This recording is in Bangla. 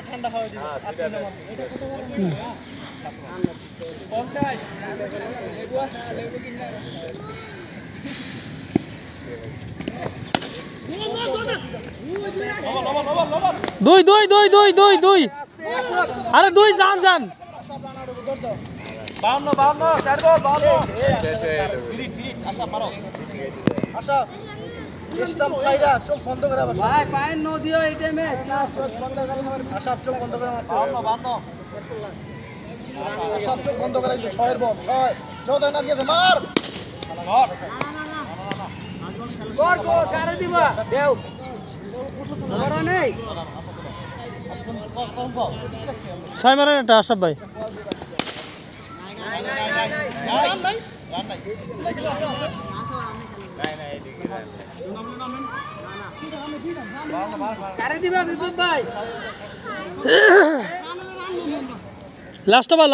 ঠান্ডা হয় দিবে এটা কত বড় না 50 লেবু আছে লেবু কিনা দুই আরে দুই যান 52 ছাড়বো 52 ফিট আশা মারো আশা স্টাম ছাইরা চোখ বন্ধ করে বসো ভাই পায়ের ন দিও এই টাইমে চোখ বন্ধ করে আশা চোখ বন্ধ করে মারছো 52 আশা চোখ বন্ধ করে 6 এর বল 6 14 না গিয়েছে মার গর কারে দিবা দেও বড় নেই 6 মারেন এটা আশরাফ ভাই কারে দিবা বিপুল ভাই লাস্ট ওভার